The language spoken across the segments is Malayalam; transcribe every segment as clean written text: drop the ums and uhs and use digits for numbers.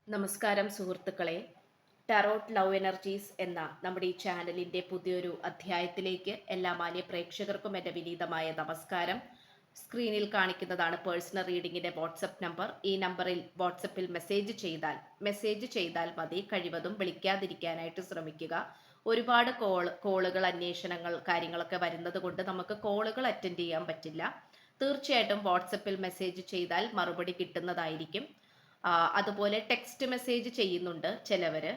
നമസ്കാരം സുഹൃത്തുക്കളെ. ടാരോട്ട് ലവ് എനർജീസ് എന്ന നമ്മുടെ ഈ ചാനലിന്റെ പുതിയൊരു അധ്യായത്തിലേക്ക് എല്ലാ മാന്യ പ്രേക്ഷകർക്കും എൻ്റെ വിനീതമായ നമസ്കാരം. സ്ക്രീനിൽ കാണിക്കുന്നതാണ് പേഴ്സണൽ റീഡിങ്ങിന്റെ വാട്സപ്പ് നമ്പർ. ഈ നമ്പറിൽ വാട്സപ്പിൽ മെസ്സേജ് ചെയ്താൽ മതി. കഴിവതും വിളിക്കാതിരിക്കാനായിട്ട് ശ്രമിക്കുക. ഒരുപാട് കോളുകൾ, അന്വേഷണങ്ങൾ, കാര്യങ്ങളൊക്കെ വരുന്നത് കൊണ്ട് നമുക്ക് കോളുകൾ അറ്റൻഡ് ചെയ്യാൻ പറ്റില്ല. തീർച്ചയായിട്ടും വാട്സപ്പിൽ മെസ്സേജ് ചെയ്താൽ മറുപടി കിട്ടുന്നതായിരിക്കും. അതുപോലെ ടെക്സ്റ്റ് മെസ്സേജ് ചെയ്യുന്നുണ്ട് ചിലവര്.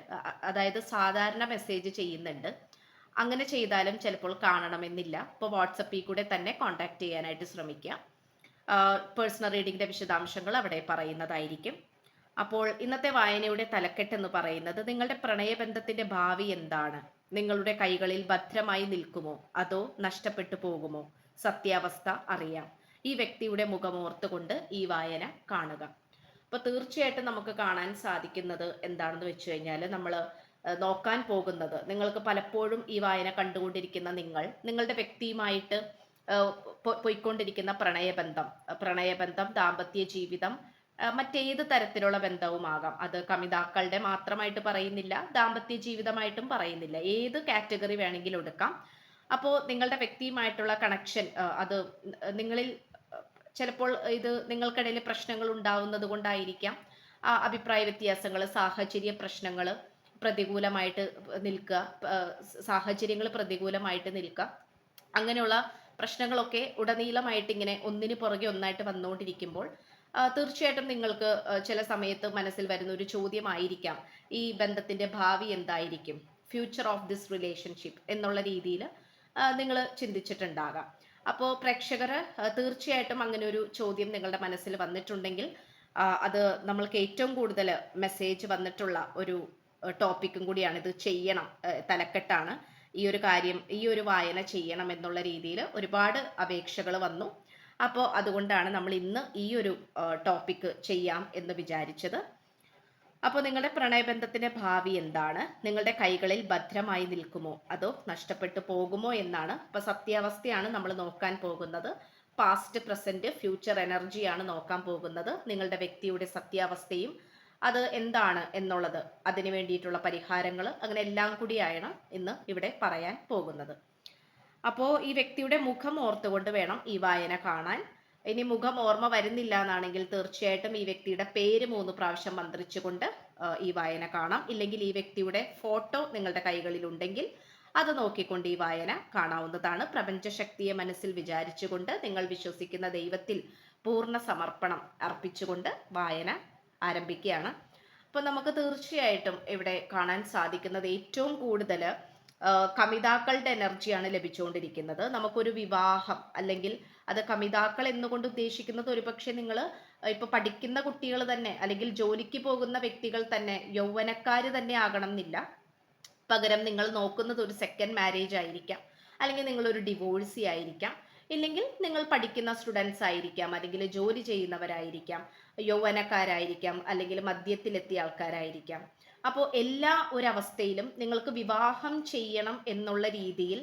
അതായത് സാധാരണ മെസ്സേജ് ചെയ്യുന്നുണ്ട്. അങ്ങനെ ചെയ്താലും ചിലപ്പോൾ കാണണമെന്നില്ല. ഇപ്പോൾ വാട്സപ്പിൽ കൂടെ തന്നെ കോൺടാക്ട് ചെയ്യാനായിട്ട് ശ്രമിക്കുക. പേഴ്സണൽ റീഡിങ്ങിന്റെ വിശദാംശങ്ങൾ അവിടെ പറയുന്നതായിരിക്കും. അപ്പോൾ ഇന്നത്തെ വായനയുടെ തലക്കെട്ട് എന്ന് പറയുന്നത്, നിങ്ങളുടെ പ്രണയബന്ധത്തിന്റെ ഭാവി എന്താണ്? നിങ്ങളുടെ കൈകളിൽ ഭദ്രമായി നിൽക്കുമോ അതോ നഷ്ടപ്പെട്ടു പോകുമോ? സത്യാവസ്ഥ അറിയാം. ഈ വ്യക്തിയുടെ മുഖമോർത്തുകൊണ്ട് ഈ വായന കാണുക. അപ്പൊ തീർച്ചയായിട്ടും നമുക്ക് കാണാൻ സാധിക്കുന്നത് എന്താണെന്ന് വെച്ച് കഴിഞ്ഞാൽ, നമ്മൾ നോക്കാൻ പോകുന്നത്, നിങ്ങൾക്ക് പലപ്പോഴും ഈ വായന കണ്ടുകൊണ്ടിരിക്കുന്ന നിങ്ങളുടെ വ്യക്തിയുമായിട്ട് പോയിക്കൊണ്ടിരിക്കുന്ന പ്രണയബന്ധം, ദാമ്പത്യ ജീവിതം, മറ്റേത് തരത്തിലുള്ള ബന്ധവുമാകാം. അത് കമിതാക്കളുടെ മാത്രമായിട്ട് പറയുന്നില്ല, ദാമ്പത്യ ജീവിതമായിട്ടും പറയുന്നില്ല, ഏത് കാറ്റഗറി വേണമെങ്കിലും എടുക്കാം. അപ്പോൾ നിങ്ങളുടെ വ്യക്തിയുമായിട്ടുള്ള കണക്ഷൻ, അത് നിങ്ങളിൽ ചിലപ്പോൾ ഇത് നിങ്ങൾക്കിടയിൽ പ്രശ്നങ്ങൾ ഉണ്ടാവുന്നത് കൊണ്ടായിരിക്കാം. അഭിപ്രായ വ്യത്യാസങ്ങൾ, സാഹചര്യ പ്രശ്നങ്ങൾ പ്രതികൂലമായിട്ട് നിൽക്കുക, സാഹചര്യങ്ങൾ പ്രതികൂലമായിട്ട് നിൽക്കുക, അങ്ങനെയുള്ള പ്രശ്നങ്ങളൊക്കെ ഉടനീളമായിട്ട് ഇങ്ങനെ ഒന്നിന് പുറകെ ഒന്നായിട്ട് വന്നുകൊണ്ടിരിക്കുമ്പോൾ തീർച്ചയായിട്ടും നിങ്ങൾക്ക് ചില സമയത്ത് മനസ്സിൽ വരുന്ന ഒരു ചോദ്യമായിരിക്കാം, ഈ ബന്ധത്തിന്റെ ഭാവി എന്തായിരിക്കും, ഫ്യൂച്ചർ ഓഫ് ദിസ് റിലേഷൻഷിപ്പ് എന്നുള്ള രീതിയിൽ നിങ്ങൾ ചിന്തിച്ചിട്ടുണ്ടാകാം. അപ്പോൾ പ്രേക്ഷകർ, തീർച്ചയായിട്ടും അങ്ങനെ ഒരു ചോദ്യം നിങ്ങളുടെ മനസ്സിൽ വന്നിട്ടുണ്ടെങ്കിൽ അത് നമ്മൾക്ക് ഏറ്റവും കൂടുതൽ മെസ്സേജ് വന്നിട്ടുള്ള ഒരു ടോപ്പിക്കും കൂടിയാണ്. ഇത് ചെയ്യണം, തലക്കെട്ടാണ്. ഈ ഒരു കാര്യം, ഈ ഒരു വായന ചെയ്യണം എന്നുള്ള രീതിയിൽ ഒരുപാട് അപേക്ഷകൾ വന്നു. അപ്പോൾ അതുകൊണ്ടാണ് നമ്മൾ ഇന്ന് ഈ ഒരു ടോപ്പിക്ക് ചെയ്യാം എന്ന് വിചാരിച്ചത്. അപ്പോൾ നിങ്ങളുടെ പ്രണയബന്ധത്തിന്റെ ഭാവി എന്താണ്? നിങ്ങളുടെ കൈകളിൽ ഭദ്രമായി നിൽക്കുമോ അതോ നഷ്ടപ്പെട്ടു പോകുമോ എന്നാണ്. അപ്പൊ സത്യാവസ്ഥയാണ് നമ്മൾ നോക്കാൻ പോകുന്നത്. പാസ്റ്റ്, പ്രസന്റ്, ഫ്യൂച്ചർ എനർജിയാണ് നോക്കാൻ പോകുന്നത്. നിങ്ങളുടെ വ്യക്തിയുടെ സത്യാവസ്ഥയും അത് എന്താണ് എന്നുള്ളത്, അതിന് വേണ്ടിയിട്ടുള്ള പരിഹാരങ്ങൾ, അങ്ങനെ എല്ലാം കൂടിയാണ് ഇന്ന് ഇവിടെ പറയാൻ പോകുന്നത്. അപ്പോൾ ഈ വ്യക്തിയുടെ മുഖം ഓർത്തുകൊണ്ട് വേണം ഈ വായന കാണാൻ. ഇനി മുഖം ഓർമ്മ വരുന്നില്ല എന്നാണെങ്കിൽ തീർച്ചയായിട്ടും ഈ വ്യക്തിയുടെ പേര് 3 പ്രാവശ്യം മന്ത്രിച്ചുകൊണ്ട് ഈ വായന കാണാം. ഇല്ലെങ്കിൽ ഈ വ്യക്തിയുടെ ഫോട്ടോ നിങ്ങളുടെ കൈകളിൽ ഉണ്ടെങ്കിൽ അത് നോക്കിക്കൊണ്ട് ഈ വായന കാണാവുന്നതാണ്. പ്രപഞ്ചശക്തിയെ മനസ്സിൽ വിചാരിച്ചുകൊണ്ട്, നിങ്ങൾ വിശ്വസിക്കുന്ന ദൈവത്തിൽ പൂർണ്ണ സമർപ്പണം അർപ്പിച്ചുകൊണ്ട് വായന ആരംഭിക്കുകയാണ്. അപ്പൊ നമുക്ക് തീർച്ചയായിട്ടും ഇവിടെ കാണാൻ സാധിക്കുന്നത്, ഏറ്റവും കൂടുതൽ കമിതാക്കളുടെ എനർജിയാണ് ലഭിച്ചുകൊണ്ടിരിക്കുന്നത്. നമുക്കൊരു വിവാഹം, അല്ലെങ്കിൽ അത് കമിതാക്കൾ എന്നുകൊണ്ട് ഉദ്ദേശിക്കുന്നത് ഒരുപക്ഷെ നിങ്ങൾ ഇപ്പൊ പഠിക്കുന്ന കുട്ടികൾ തന്നെ, അല്ലെങ്കിൽ ജോലിക്ക് പോകുന്ന വ്യക്തികൾ തന്നെ, യൗവനക്കാര് തന്നെ ആകണം എന്നില്ല. പകരം നിങ്ങൾ നോക്കുന്നത് ഒരു സെക്കൻഡ് മാരേജ് ആയിരിക്കാം, അല്ലെങ്കിൽ നിങ്ങൾ ഒരു ഡിവോഴ്സി ആയിരിക്കാം, ഇല്ലെങ്കിൽ നിങ്ങൾ പഠിക്കുന്ന സ്റ്റുഡൻസ് ആയിരിക്കാം, അല്ലെങ്കിൽ ജോലി ചെയ്യുന്നവരായിരിക്കാം, യൗവനക്കാരായിരിക്കാം, അല്ലെങ്കിൽ മദ്യത്തിലെത്തിയ ആൾക്കാരായിരിക്കാം. അപ്പോൾ എല്ലാ ഒരവസ്ഥയിലും നിങ്ങൾക്ക് വിവാഹം ചെയ്യണം എന്നുള്ള രീതിയിൽ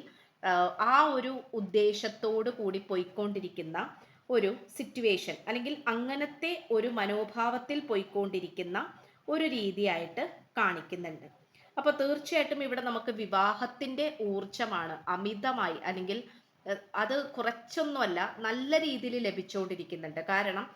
ആ ഒരു ഉദ്ദേശത്തോടു കൂടി പോയിക്കൊണ്ടിരിക്കുന്ന ഒരു സിറ്റുവേഷൻ, അല്ലെങ്കിൽ അങ്ങനത്തെ ഒരു മനോഭാവത്തിൽ പോയിക്കൊണ്ടിരിക്കുന്ന ഒരു രീതിയായിട്ട് കാണിക്കുന്നുണ്ട്. അപ്പോൾ തീർച്ചയായിട്ടും ഇവിടെ നമുക്ക് വിവാഹത്തിന്റെ ഊർജമാണ് അമിതമായി, അല്ലെങ്കിൽ അത് കുറച്ചൊന്നുമല്ല, നല്ല രീതിയിൽ ലഭിച്ചുകൊണ്ടിരിക്കുന്നുണ്ട്. കാരണം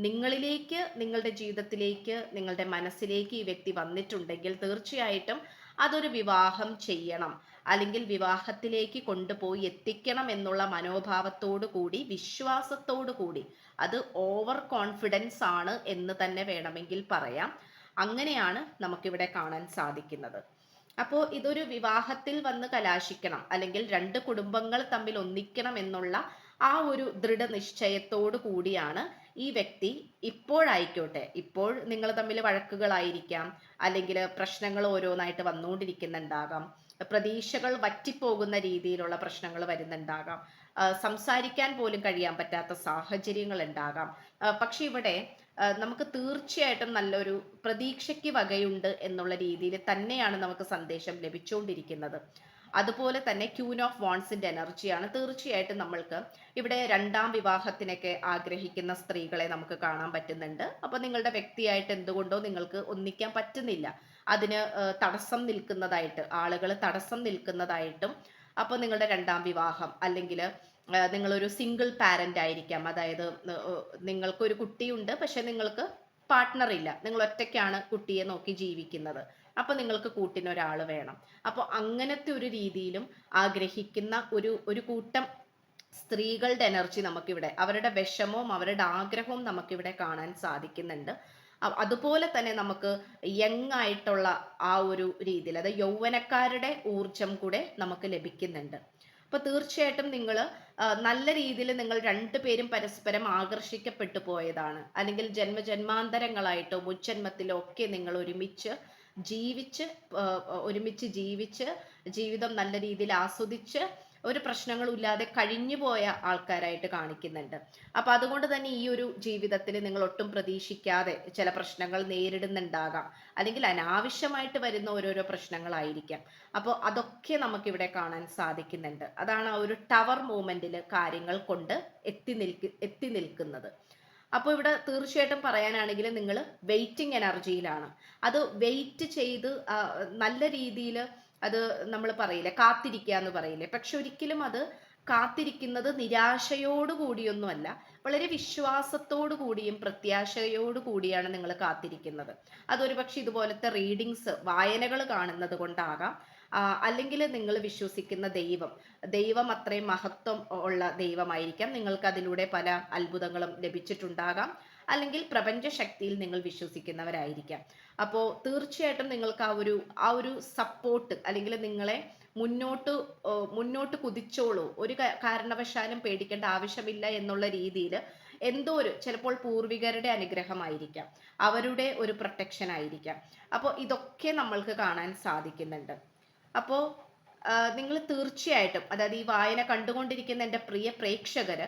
നിങ്ങളിലേക്ക്, നിങ്ങളുടെ ജീവിതത്തിലേക്ക്, നിങ്ങളുടെ മനസ്സിലേക്ക് ഈ വ്യക്തി വന്നിട്ടുണ്ടെങ്കിൽ തീർച്ചയായിട്ടും അതൊരു വിവാഹം ചെയ്യണം, അല്ലെങ്കിൽ വിവാഹത്തിലേക്ക് കൊണ്ടുപോയി എത്തിക്കണം എന്നുള്ള മനോഭാവത്തോടു കൂടി, വിശ്വാസത്തോടു കൂടി, അത് ഓവർ കോൺഫിഡൻസ് ആണ് എന്ന് തന്നെ വേണമെങ്കിൽ പറയാം. അങ്ങനെയാണ് നമുക്കിവിടെ കാണാൻ സാധിക്കുന്നത്. അപ്പോൾ ഇതൊരു വിവാഹത്തിൽ വന്ന് കലാശിക്കണം, അല്ലെങ്കിൽ 2 കുടുംബങ്ങൾ തമ്മിൽ ഒന്നിക്കണം എന്നുള്ള ആ ഒരു ദൃഢനിശ്ചയത്തോടു കൂടിയാണ് ഈ വ്യക്തി ഇപ്പോഴായിക്കോട്ടെ, ഇപ്പോൾ നിങ്ങൾ തമ്മിൽ വഴക്കുകളായിരിക്കാം, അല്ലെങ്കിൽ പ്രശ്നങ്ങൾ ഓരോന്നായിട്ട് വന്നുകൊണ്ടിരിക്കുന്നുണ്ടാകാം, പ്രതീക്ഷകൾ വറ്റിപ്പോകുന്ന രീതിയിലുള്ള പ്രശ്നങ്ങൾ വരുന്നുണ്ടാകാം, സംസാരിക്കാൻ പോലും കഴിയാൻ പറ്റാത്ത സാഹചര്യങ്ങൾ ഉണ്ടാകാം. പക്ഷെ ഇവിടെ നമുക്ക് തീർച്ചയായിട്ടും നല്ലൊരു പ്രതീക്ഷയ്ക്ക് വകയുണ്ട് എന്നുള്ള രീതിയിൽ തന്നെയാണ് നമുക്ക് സന്ദേശം ലഭിച്ചുകൊണ്ടിരിക്കുന്നത്. അതുപോലെ തന്നെ ക്യൂൻ ഓഫ് വാൺസിന്റെ എനർജിയാണ്. തീർച്ചയായിട്ടും നമ്മൾക്ക് ഇവിടെ രണ്ടാം വിവാഹത്തിനൊക്കെ ആഗ്രഹിക്കുന്ന സ്ത്രീകളെ നമുക്ക് കാണാൻ പറ്റുന്നുണ്ട്. അപ്പൊ നിങ്ങളുടെ വ്യക്തിയായിട്ട് എന്തുകൊണ്ടോ നിങ്ങൾക്ക് ഒന്നിക്കാൻ പറ്റുന്നില്ല, അതിന് തടസ്സം നിൽക്കുന്നതായിട്ട്, ആളുകൾ തടസ്സം നിൽക്കുന്നതായിട്ടും, അപ്പോൾ നിങ്ങളുടെ രണ്ടാം വിവാഹം അല്ലെങ്കിൽ നിങ്ങളൊരു സിംഗിൾ പാരന്റ് ആയിരിക്കാം. അതായത് നിങ്ങൾക്കൊരു കുട്ടിയുണ്ട്, പക്ഷെ നിങ്ങൾക്ക് പാർട്ട്ണർ ഇല്ല, നിങ്ങൾ ഒറ്റയ്ക്കാണ് കുട്ടിയെ നോക്കി ജീവിക്കുന്നത്. അപ്പൊ നിങ്ങൾക്ക് കൂട്ടിനൊരാൾ വേണം. അപ്പോൾ അങ്ങനത്തെ ഒരു രീതിയിലും ആഗ്രഹിക്കുന്ന ഒരു കൂട്ടം സ്ത്രീകളുടെ എനർജി നമുക്കിവിടെ, അവരുടെ വിഷമവും അവരുടെ ആഗ്രഹവും നമുക്കിവിടെ കാണാൻ സാധിക്കുന്നുണ്ട്. അതുപോലെ തന്നെ നമുക്ക് യങ് ആയിട്ടുള്ള ആ ഒരു രീതിയിൽ, അത് യൗവനക്കാരുടെ ഊർജം കൂടെ നമുക്ക് ലഭിക്കുന്നുണ്ട്. അപ്പൊ തീർച്ചയായിട്ടും നിങ്ങൾ നല്ല രീതിയിൽ നിങ്ങൾ രണ്ടുപേരും പരസ്പരം ആകർഷിക്കപ്പെട്ടു പോയതാണ്, അല്ലെങ്കിൽ ജന്മജന്മാന്തരങ്ങളായിട്ടോ മുജ്ജന്മത്തിലോ ഒക്കെ നിങ്ങൾ ഒരുമിച്ച് ജീവിച്ച് ജീവിതം നല്ല രീതിയിൽ ആസ്വദിച്ച് ഒരു പ്രശ്നങ്ങളും ഇല്ലാതെ കഴിഞ്ഞു പോയ ആൾക്കാരായിട്ട് കാണിക്കുന്നുണ്ട്. അപ്പൊ അതുകൊണ്ട് തന്നെ ഈ ഒരു ജീവിതത്തിൽ നിങ്ങൾ ഒട്ടും പ്രതീക്ഷിക്കാതെ ചില പ്രശ്നങ്ങൾ നേരിടുന്നുണ്ടാകാം, അല്ലെങ്കിൽ അനാവശ്യമായിട്ട് വരുന്ന ഓരോരോ പ്രശ്നങ്ങളായിരിക്കാം. അപ്പോൾ അതൊക്കെ നമുക്കിവിടെ കാണാൻ സാധിക്കുന്നുണ്ട്. അതാണ് ആ ഒരു ടവർ മൂവ്മെന്റിൽ കാര്യങ്ങൾ കൊണ്ട് എത്തി നിൽക്കുന്നത്. അപ്പോൾ ഇവിടെ തീർച്ചയായിട്ടും പറയാനാണെങ്കിൽ നിങ്ങൾ വെയിറ്റിംഗ് എനർജിയിലാണ്. അത് വെയിറ്റ് ചെയ്ത് നല്ല രീതിയിൽ, അത് നമ്മൾ പറയില്ലേ കാത്തിരിക്കുക എന്ന് പറയില്ലേ, പക്ഷെ ഒരിക്കലും അത് കാത്തിരിക്കുന്നത് നിരാശയോടു കൂടിയൊന്നുമല്ല, വളരെ വിശ്വാസത്തോടു കൂടിയും പ്രത്യാശയോടു കൂടിയാണ് നിങ്ങൾ കാത്തിരിക്കുന്നത്. അതൊരു പക്ഷെ ഇതുപോലത്തെ റീഡിങ്സ്, വായനകൾ കാണുന്നത് കൊണ്ടാകാം, അല്ലെങ്കിൽ നിങ്ങൾ വിശ്വസിക്കുന്ന ദൈവം അത്രയും മഹത്വം ഉള്ള ദൈവമായിരിക്കാം, നിങ്ങൾക്ക് അതിലൂടെ പല അത്ഭുതങ്ങളും ലഭിച്ചിട്ടുണ്ടാകാം, അല്ലെങ്കിൽ പ്രപഞ്ച ശക്തിയിൽ നിങ്ങൾ വിശ്വസിക്കുന്നവരായിരിക്കാം. അപ്പോൾ തീർച്ചയായിട്ടും നിങ്ങൾക്ക് ആ ഒരു സപ്പോർട്ട്, അല്ലെങ്കിൽ നിങ്ങളെ മുന്നോട്ട് കുതിച്ചോളൂ, ഒരു കാരണവശാലും പേടിക്കേണ്ട ആവശ്യമില്ല എന്നുള്ള രീതിയിൽ എന്തോ ചിലപ്പോൾ പൂർവികരുടെ അനുഗ്രഹമായിരിക്കാം, അവരുടെ ഒരു പ്രൊട്ടക്ഷൻ ആയിരിക്കാം. അപ്പോൾ ഇതൊക്കെ നമ്മൾക്ക് കാണാൻ സാധിക്കുന്നുണ്ട്. അപ്പോൾ നിങ്ങൾ തീർച്ചയായിട്ടും, അതായത് ഈ വായന കണ്ടുകൊണ്ടിരിക്കുന്ന എൻ്റെ പ്രിയ പ്രേക്ഷകര്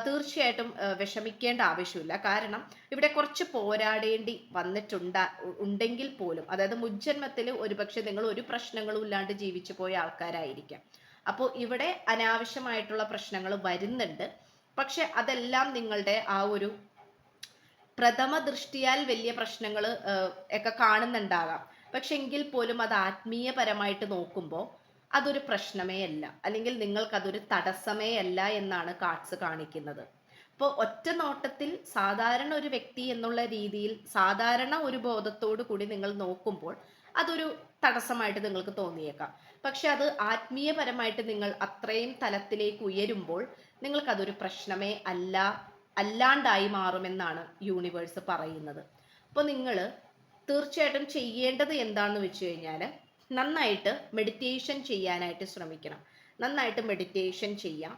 തീർച്ചയായിട്ടും വിഷമിക്കേണ്ട ആവശ്യമില്ല. കാരണം ഇവിടെ കുറച്ച് പോരാടേണ്ടി ഉണ്ടെങ്കിൽ പോലും, അതായത് മുജ്ജന്മത്തിൽ ഒരുപക്ഷെ നിങ്ങൾ ഒരു പ്രശ്നങ്ങളും ഇല്ലാണ്ട് ജീവിച്ചു പോയ ആൾക്കാരായിരിക്കാം. അപ്പോൾ ഇവിടെ അനാവശ്യമായിട്ടുള്ള പ്രശ്നങ്ങൾ വരുന്നുണ്ട്. പക്ഷെ അതെല്ലാം നിങ്ങളുടെ ആ ഒരു പ്രഥമ ദൃഷ്ടിയാൽ വലിയ പ്രശ്നങ്ങൾ ഒക്കെ കാണുന്നുണ്ടാകാം. പക്ഷെ എങ്കിൽ പോലും അത് ആത്മീയപരമായിട്ട് നോക്കുമ്പോൾ അതൊരു പ്രശ്നമേ അല്ല, അല്ലെങ്കിൽ നിങ്ങൾക്ക് അതൊരു തടസ്സമേ അല്ല എന്നാണ് കാർഡ്സ് കാണിക്കുന്നത്. അപ്പോൾ ഒറ്റ നോട്ടത്തിൽ സാധാരണ ഒരു വ്യക്തി എന്നുള്ള രീതിയിൽ, സാധാരണ ഒരു ബോധത്തോടു കൂടി നിങ്ങൾ നോക്കുമ്പോൾ അതൊരു തടസ്സമായിട്ട് നിങ്ങൾക്ക് തോന്നിയേക്കാം. പക്ഷെ അത് ആത്മീയപരമായിട്ട് നിങ്ങൾ അത്രയും തലത്തിലേക്ക് ഉയരുമ്പോൾ നിങ്ങൾക്കതൊരു പ്രശ്നമേ അല്ലാണ്ടായി മാറുമെന്നാണ് യൂണിവേഴ്സ് പറയുന്നത്. അപ്പോൾ നിങ്ങൾ തീർച്ചയായിട്ടും ചെയ്യേണ്ടത് എന്താണെന്ന് വെച്ച് കഴിഞ്ഞാൽ, നന്നായിട്ട് മെഡിറ്റേഷൻ ചെയ്യാനായിട്ട് ശ്രമിക്കണം. നന്നായിട്ട് മെഡിറ്റേഷൻ ചെയ്യാം.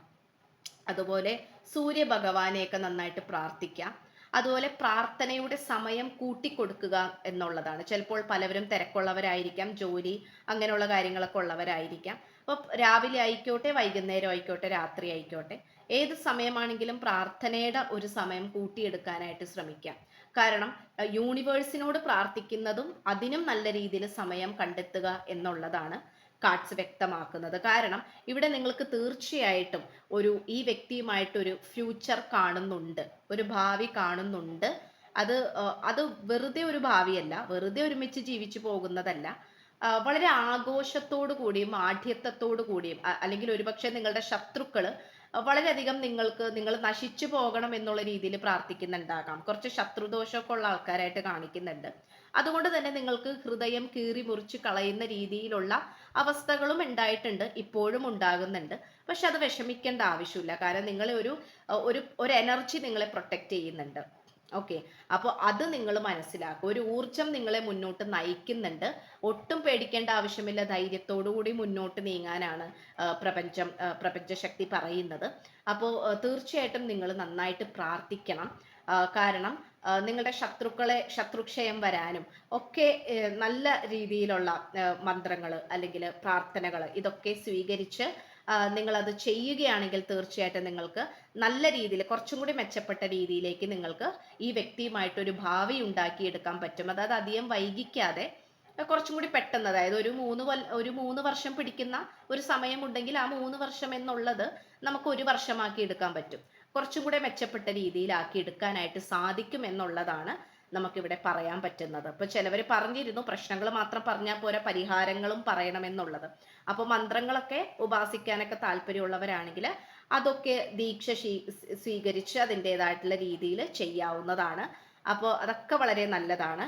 അതുപോലെ സൂര്യഭഗവാനെയൊക്കെ നന്നായിട്ട് പ്രാർത്ഥിക്കാം. അതുപോലെ പ്രാർത്ഥനയുടെ സമയം കൂട്ടിക്കൊടുക്കുക എന്നുള്ളതാണ്. ചിലപ്പോൾ പലവരും തിരക്കുള്ളവരായിരിക്കാം, ജോലി അങ്ങനെയുള്ള കാര്യങ്ങളൊക്കെ ഉള്ളവരായിരിക്കാം. അപ്പോൾ രാവിലെ ആയിക്കോട്ടെ, വൈകുന്നേരം ആയിക്കോട്ടെ, രാത്രി ആയിക്കോട്ടെ, ഏത് സമയമാണെങ്കിലും പ്രാർത്ഥനയുടെ ഒരു സമയം കൂട്ടിയെടുക്കാനായിട്ട് ശ്രമിക്കാം. കാരണം യൂണിവേഴ്സിനോട് പ്രാർത്ഥിക്കുന്നതും അതിനും നല്ല രീതിയിൽ സമയം കണ്ടെത്തുക എന്നുള്ളതാണ് കാർഡ്സ് വ്യക്തമാക്കുന്നത്. കാരണം ഇവിടെ നിങ്ങൾക്ക് തീർച്ചയായിട്ടും ഈ വ്യക്തിയുമായിട്ടൊരു ഫ്യൂച്ചർ കാണുന്നുണ്ട്, ഒരു ഭാവി കാണുന്നുണ്ട്. അത് വെറുതെ ഒരു ഭാവിയല്ല, വെറുതെ ഒരുമിച്ച് ജീവിച്ചു പോകുന്നതല്ല. വളരെ ആഘോഷത്തോടു കൂടിയും ആഢ്യത്വത്തോടു കൂടിയും, അല്ലെങ്കിൽ ഒരുപക്ഷെ നിങ്ങളുടെ ശത്രുക്കള് വളരെയധികം നിങ്ങൾ നശിച്ചു പോകണം എന്നുള്ള രീതിയിൽ പ്രാർത്ഥിക്കുന്നുണ്ടാകാം. കുറച്ച് ശത്രുദോഷമൊക്കെ ഉള്ള ആൾക്കാരായിട്ട് കാണിക്കുന്നുണ്ട്. അതുകൊണ്ട് തന്നെ നിങ്ങൾക്ക് ഹൃദയം കീറി മുറിച്ച് കളയുന്ന രീതിയിലുള്ള അവസ്ഥകളും ഉണ്ടായിട്ടുണ്ട്, ഇപ്പോഴും ഉണ്ടാകുന്നുണ്ട്. പക്ഷെ അത് വിഷമിക്കേണ്ട ആവശ്യമില്ല. കാരണം നിങ്ങളെ ഒരു എനർജി നിങ്ങളെ പ്രൊട്ടക്റ്റ് ചെയ്യുന്നുണ്ട്. ഓക്കെ, അപ്പോൾ അത് നിങ്ങൾ മനസ്സിലാക്കുക. ഒരു ഊർജം നിങ്ങളെ മുന്നോട്ട് നയിക്കുന്നുണ്ട്. ഒട്ടും പേടിക്കേണ്ട ആവശ്യമില്ല. ധൈര്യത്തോടു കൂടി മുന്നോട്ട് നീങ്ങാനാണ് പ്രപഞ്ചശക്തി പറയുന്നത്. അപ്പോൾ തീർച്ചയായിട്ടും നിങ്ങൾ നന്നായിട്ട് പ്രാർത്ഥിക്കണം. കാരണം നിങ്ങളുടെ ശത്രുക്ഷയം വരാനും ഒക്കെ നല്ല രീതിയിലുള്ള മന്ത്രങ്ങൾ അല്ലെങ്കിൽ പ്രാർത്ഥനകൾ ഇതൊക്കെ സ്വീകരിച്ച് നിങ്ങളത് ചെയ്യുകയാണെങ്കിൽ തീർച്ചയായിട്ടും നിങ്ങൾക്ക് നല്ല രീതിയിൽ, കുറച്ചും കൂടി മെച്ചപ്പെട്ട രീതിയിലേക്ക് നിങ്ങൾക്ക് ഈ വ്യക്തിയുമായിട്ടൊരു ഭാവി ഉണ്ടാക്കിയെടുക്കാൻ പറ്റും. അതായത് അധികം വൈകിക്കാതെ കുറച്ചും കൂടി പെട്ടെന്ന്, അതായത് ഒരു 3 വർഷം പിടിക്കുന്ന ഒരു സമയമുണ്ടെങ്കിൽ ആ 3 വർഷം എന്നുള്ളത് നമുക്ക് 1 വർഷമാക്കി എടുക്കാൻ പറ്റും. കുറച്ചും കൂടെ മെച്ചപ്പെട്ട രീതിയിലാക്കി എടുക്കാനായിട്ട് സാധിക്കും എന്നുള്ളതാണ് നമുക്കിവിടെ പറയാൻ പറ്റുന്നത്. ഇപ്പൊ ചിലവർ പറഞ്ഞിരുന്നു പ്രശ്നങ്ങൾ മാത്രം പറഞ്ഞാൽ പോരാ, പരിഹാരങ്ങളും പറയണമെന്നുള്ളത്. അപ്പോൾ മന്ത്രങ്ങളൊക്കെ ഉപാസിക്കാനൊക്കെ താല്പര്യമുള്ളവരാണെങ്കിൽ അതൊക്കെ ദീക്ഷ സ്വീകരിച്ച് അതിൻ്റെതായിട്ടുള്ള രീതിയിൽ ചെയ്യാവുന്നതാണ്. അപ്പോൾ അതൊക്കെ വളരെ നല്ലതാണ്.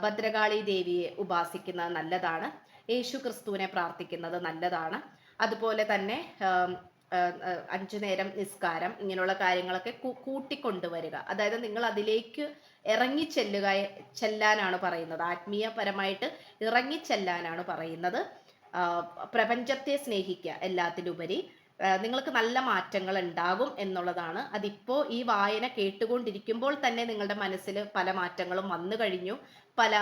ഭദ്രകാളി ദേവിയെ ഉപാസിക്കുന്നത് നല്ലതാണ്. യേശു ക്രിസ്തുവിനെ പ്രാർത്ഥിക്കുന്നത് നല്ലതാണ്. അതുപോലെ തന്നെ 5 നേരം നിസ്കാരം, ഇങ്ങനെയുള്ള കാര്യങ്ങളൊക്കെ കൂട്ടിക്കൊണ്ടുവരിക. അതായത് നിങ്ങൾ അതിലേക്ക് ചെല്ലാനാണ് പറയുന്നത്, ആത്മീയപരമായിട്ട് ഇറങ്ങിച്ചെല്ലാനാണ് പറയുന്നത്. പ്രപഞ്ചത്തെ സ്നേഹിക്കുക എല്ലാത്തിലുപരി. നിങ്ങൾക്ക് നല്ല മാറ്റങ്ങൾ ഉണ്ടാകും എന്നുള്ളതാണ്. അതിപ്പോ ഈ വായന കേട്ടുകൊണ്ടിരിക്കുമ്പോൾ തന്നെ നിങ്ങളുടെ മനസ്സിൽ പല മാറ്റങ്ങളും വന്നു കഴിഞ്ഞു. പല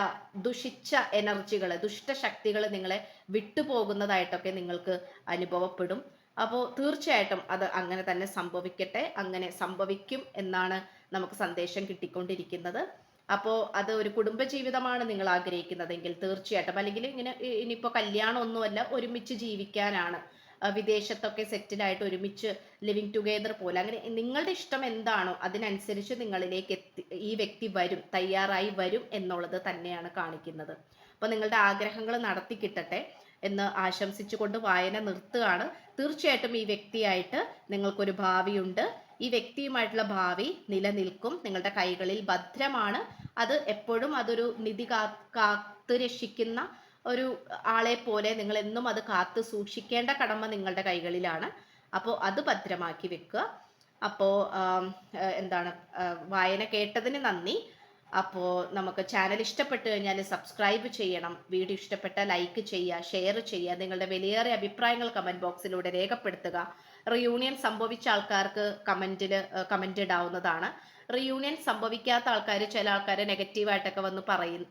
ദുഷിച്ച എനർജികൾ, ദുഷ്ടശക്തികൾ നിങ്ങളെ വിട്ടുപോകുന്നതായിട്ടൊക്കെ നിങ്ങൾക്ക് അനുഭവപ്പെടും. അപ്പോൾ തീർച്ചയായിട്ടും അത് അങ്ങനെ തന്നെ സംഭവിക്കട്ടെ, അങ്ങനെ സംഭവിക്കും എന്നാണ് നമുക്ക് സന്ദേശം കിട്ടിക്കൊണ്ടിരിക്കുന്നത്. അപ്പോൾ അത് ഒരു കുടുംബജീവിതമാണ് നിങ്ങൾ ആഗ്രഹിക്കുന്നതെങ്കിൽ തീർച്ചയായിട്ടും, അല്ലെങ്കിൽ ഇനിയിപ്പോൾ കല്യാണമൊന്നുമല്ല, ഒരുമിച്ച് ജീവിക്കാനാണ്, വിദേശത്തൊക്കെ സെറ്റിലായിട്ട് ഒരുമിച്ച് ലിവിങ് ടുഗെദർ പോലെ, അങ്ങനെ നിങ്ങളുടെ ഇഷ്ടം എന്താണോ അതിനനുസരിച്ച് നിങ്ങളിലേക്ക് ഈ വ്യക്തി വരും, തയ്യാറായി വരും എന്നുള്ളത് തന്നെയാണ് കാണിക്കുന്നത്. അപ്പോൾ നിങ്ങളുടെ ആഗ്രഹങ്ങൾ നടത്തി കിട്ടട്ടെ എന്ന് ആശംസിച്ചുകൊണ്ട് വായന നിർത്തുകയാണ്. തീർച്ചയായിട്ടും ഈ വ്യക്തിയായിട്ട് നിങ്ങൾക്കൊരു ഭാവിയുണ്ട്. ഈ വ്യക്തിയുമായിട്ടുള്ള ഭാവി നിലനിൽക്കും. നിങ്ങളുടെ കൈകളിൽ ഭദ്രമാണ്. അത് എപ്പോഴും അതൊരു നിധി കാത്തു രക്ഷിക്കുന്ന ഒരു ആളെ പോലെ നിങ്ങൾ എന്നും അത് കാത്തു സൂക്ഷിക്കേണ്ട കടമ നിങ്ങളുടെ കൈകളിലാണ്. അപ്പോൾ അത് ഭദ്രമാക്കി വെക്കുക. അപ്പോൾ എന്താണ്, വായന കേട്ടതിന് നന്ദി. അപ്പോൾ നമുക്ക് ചാനൽ ഇഷ്ടപ്പെട്ടു കഴിഞ്ഞാൽ സബ്സ്ക്രൈബ് ചെയ്യണം. വീഡിയോ ഇഷ്ടപ്പെട്ട ലൈക്ക് ചെയ്യുക, ഷെയർ ചെയ്യുക. നിങ്ങളുടെ വിലയേറിയ അഭിപ്രായങ്ങൾ കമൻറ്റ് ബോക്സിലൂടെ രേഖപ്പെടുത്തുക. റിയൂണിയൻ സംഭവിച്ച ആൾക്കാർക്ക് കമൻറ്റ് ഇടാവുന്നതാണ്. റിയൂണിയൻ സംഭവിക്കാത്ത ആൾക്കാർ, ചില ആൾക്കാർ നെഗറ്റീവായിട്ടൊക്കെ വന്ന്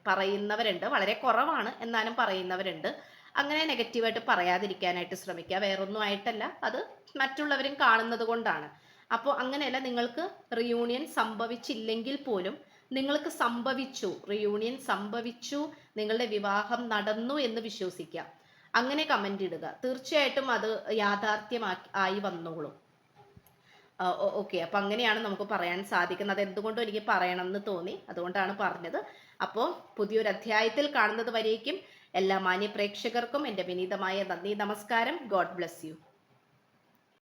പറയുന്നവരുണ്ട്. വളരെ കുറവാണ്, എന്നാലും പറയുന്നവരുണ്ട്. അങ്ങനെ നെഗറ്റീവായിട്ട് പറയാതിരിക്കാനായിട്ട് ശ്രമിക്കുക. വേറൊന്നും ആയിട്ടല്ല, അത് മറ്റുള്ളവരും കാണുന്നത് കൊണ്ടാണ്. അപ്പോൾ അങ്ങനെയല്ല, നിങ്ങൾക്ക് റിയൂണിയൻ സംഭവിച്ചില്ലെങ്കിൽ പോലും നിങ്ങൾക്ക് സംഭവിച്ചു, റിയൂണിയൻ സംഭവിച്ചു, നിങ്ങളുടെ വിവാഹം നടന്നു എന്ന് വിശ്വസിക്കുക. അങ്ങനെ കമൻ്റ് ഇടുക. തീർച്ചയായിട്ടും അത് യാഥാർത്ഥ്യമായി വന്നോളും. ഓക്കെ, അപ്പം അങ്ങനെയാണ് നമുക്ക് പറയാൻ സാധിക്കുന്നത്. എന്തുകൊണ്ടും എനിക്ക് പറയണം എന്ന് തോന്നി, അതുകൊണ്ടാണ് പറഞ്ഞത്. അപ്പോൾ പുതിയൊരു അധ്യായത്തിൽ കാണുന്നത് വരേക്കും എല്ലാ മാന്യ പ്രേക്ഷകർക്കും എൻ്റെ വിനീതമായ നന്ദി, നമസ്കാരം. God bless you.